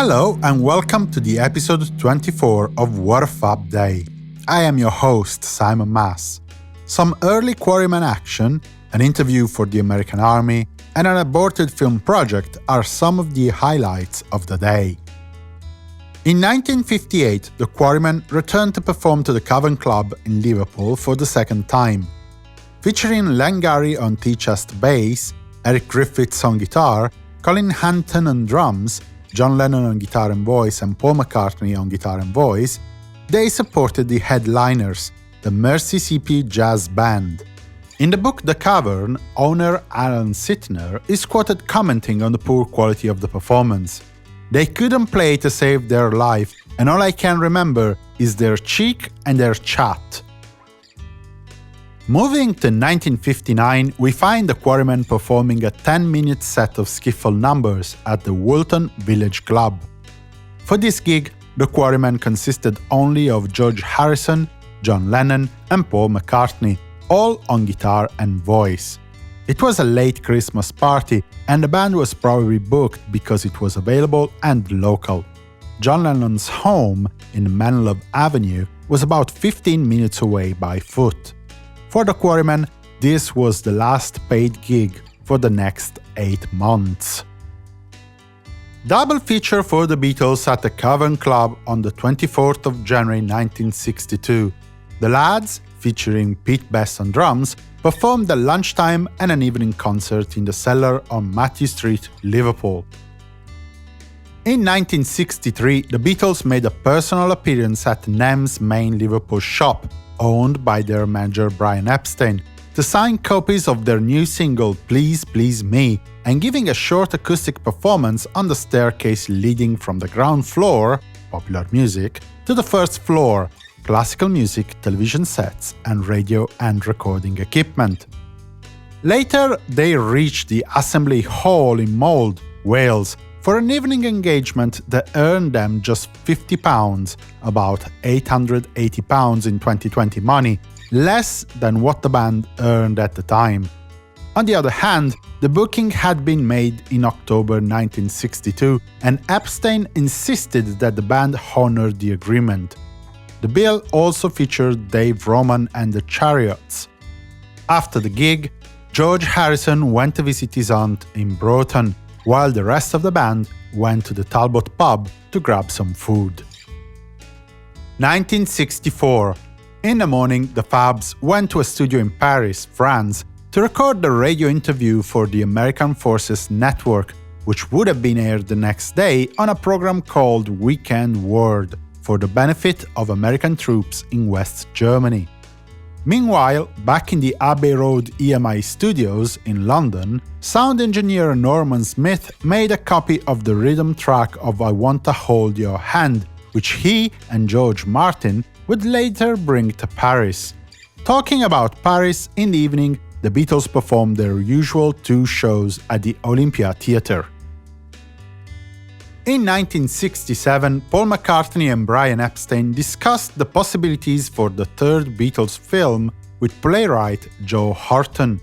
Hello and welcome to the episode 24 of What a Fab Day. I am your host, Simon Mas. Some early Quarrymen action, an interview for the American Army, and an aborted film project are some of the highlights of the day. In 1958, the Quarrymen returned to perform to the Cavern Club in Liverpool for the second time. Featuring Len Gary on tea-chest bass, Eric Griffiths on guitar, Colin Hanton on drums, John Lennon on guitar and voice, and Paul McCartney on guitar and voice, they supported the headliners, the Mississippi Jazz Band. In the book The Cavern, owner Alan Sittner is quoted commenting on the poor quality of the performance. "They couldn't play to save their life, and all I can remember is their cheek and their chat." Moving to 1959, we find the Quarrymen performing a 10-minute set of skiffle numbers at the Woolton Village Club. For this gig, the Quarrymen consisted only of George Harrison, John Lennon and Paul McCartney, all on guitar and voice. It was a late Christmas party, and the band was probably booked because it was available and local. John Lennon's home in Menlove Avenue was about 15 minutes away by foot. For the Quarrymen, this was the last paid gig for the next 8 months. Double feature for the Beatles at the Cavern Club on the 24th of January 1962. The Lads, featuring Pete Best on drums, performed the Lunchtime and an evening concert in the Cellar on Matthew Street, Liverpool. In 1963, the Beatles made a personal appearance at NEMS' main Liverpool shop, owned by their manager Brian Epstein, to sign copies of their new single Please Please Me, and giving a short acoustic performance on the staircase leading from the ground floor, popular music, to the first floor, classical music, television sets, and radio and recording equipment. Later, they reached the Assembly Hall in Mold, Wales, for an evening engagement that earned them just £50, about £880 in 2020 money, less than what the band earned at the time. On the other hand, the booking had been made in October 1962, and Epstein insisted that the band honor the agreement. The bill also featured Dave Roman and the Chariots. After the gig, George Harrison went to visit his aunt in Broughton, while the rest of the band went to the Talbot pub to grab some food. 1964. In the morning, the Fabs went to a studio in Paris, France, to record the radio interview for the American Forces Network, which would have been aired the next day on a program called Weekend Word, for the benefit of American troops in West Germany. Meanwhile, back in the Abbey Road EMI studios in London, sound engineer Norman Smith made a copy of the rhythm track of I Want to Hold Your Hand, which he and George Martin would later bring to Paris. Talking about Paris, in the evening, the Beatles performed their usual 2 shows at the Olympia Theatre. In 1967, Paul McCartney and Brian Epstein discussed the possibilities for the third Beatles film with playwright Joe Orton.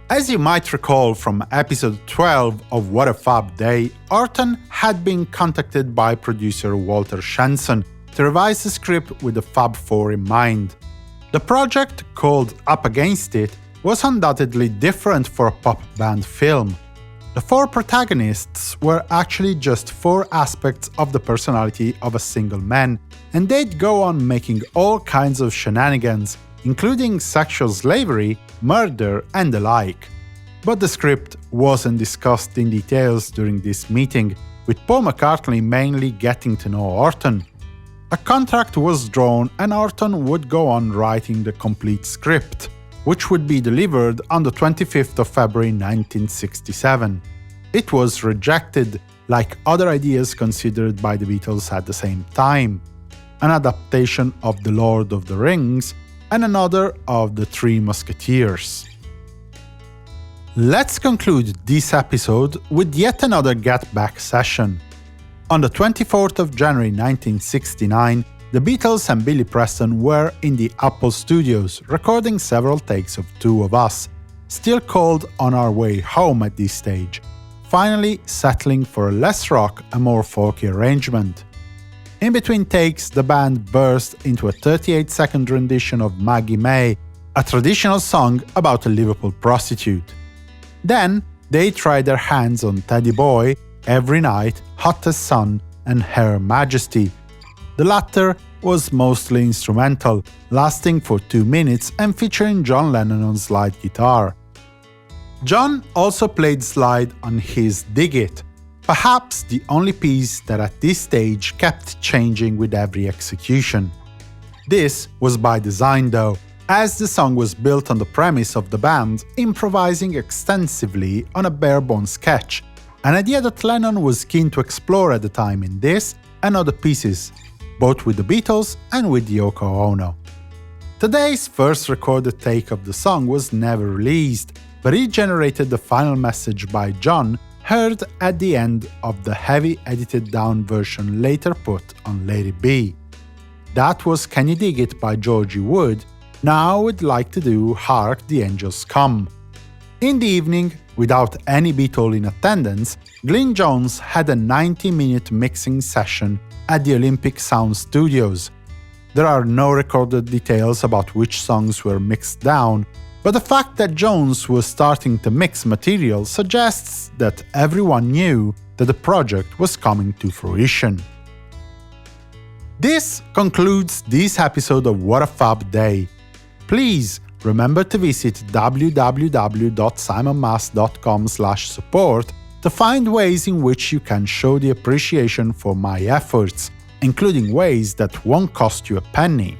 As you might recall from episode 12 of What a Fab Day, Orton had been contacted by producer Walter Shenson to revise the script with the Fab Four in mind. The project, called Up Against It, was undoubtedly different for a pop band film. The 4 protagonists were actually just 4 aspects of the personality of a single man, and they'd go on making all kinds of shenanigans, including sexual slavery, murder, and the like. But the script wasn't discussed in details during this meeting, with Paul McCartney mainly getting to know Orton. A contract was drawn and Orton would go on writing the complete script, which would be delivered on the 25th of February 1967. It was rejected, like other ideas considered by the Beatles at the same time: an adaptation of The Lord of the Rings and another of The Three Musketeers. Let's conclude this episode with yet another Get Back session. On the 24th of January 1969, the Beatles and Billy Preston were in the Apple Studios, recording several takes of Two of Us, still called On Our Way Home at this stage, finally settling for a less rock and more folky arrangement. In between takes, the band burst into a 38-second rendition of Maggie May, a traditional song about a Liverpool prostitute. Then, they tried their hands on Teddy Boy, Every Night, Hot as Sun, and Her Majesty. The latter was mostly instrumental, lasting for 2 minutes and featuring John Lennon on slide guitar. John also played slide on his Dig It, perhaps the only piece that at this stage kept changing with every execution. This was by design though, as the song was built on the premise of the band improvising extensively on a bare-bones sketch, an idea that Lennon was keen to explore at the time in this and other pieces, both with the Beatles and with Yoko Ono. Today's first recorded take of the song was never released, but it generated the final message by John, heard at the end of the heavy edited-down version later put on Lady B. That was Can You Dig It by Georgie Wood. Now I would like to do Hark the Angels Come. In the evening, without any Beatle in attendance, Glyn Jones had a 90-minute mixing session at the Olympic Sound Studios. There are no recorded details about which songs were mixed down, but the fact that Jones was starting to mix material suggests that everyone knew that the project was coming to fruition. This concludes this episode of What a Fab Day. Please remember to visit www.simonmas.com/support to find ways in which you can show the appreciation for my efforts, including ways that won't cost you a penny.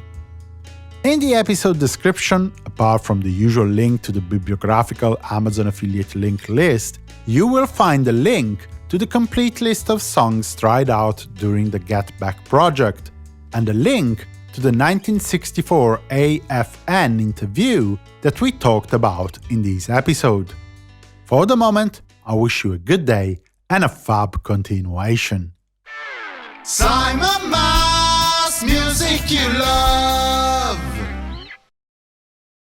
In the episode description, apart from the usual link to the bibliographical Amazon affiliate link list, you will find a link to the complete list of songs tried out during the Get Back project, and a link to the 1964 AFN interview that we talked about in this episode. For the moment, I wish you a good day and a fab continuation. Simon Mas, music you love.